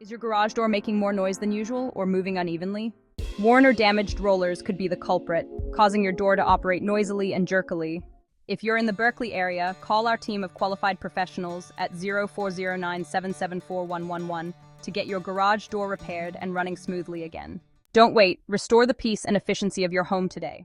Is your garage door making more noise than usual or moving unevenly? Worn or damaged rollers could be the culprit, causing your door to operate noisily and jerkily. If you're in the Berkeley area, call our team of qualified professionals at 0409-774-111 to get your garage door repaired and running smoothly again. Don't wait, restore the peace and efficiency of your home today.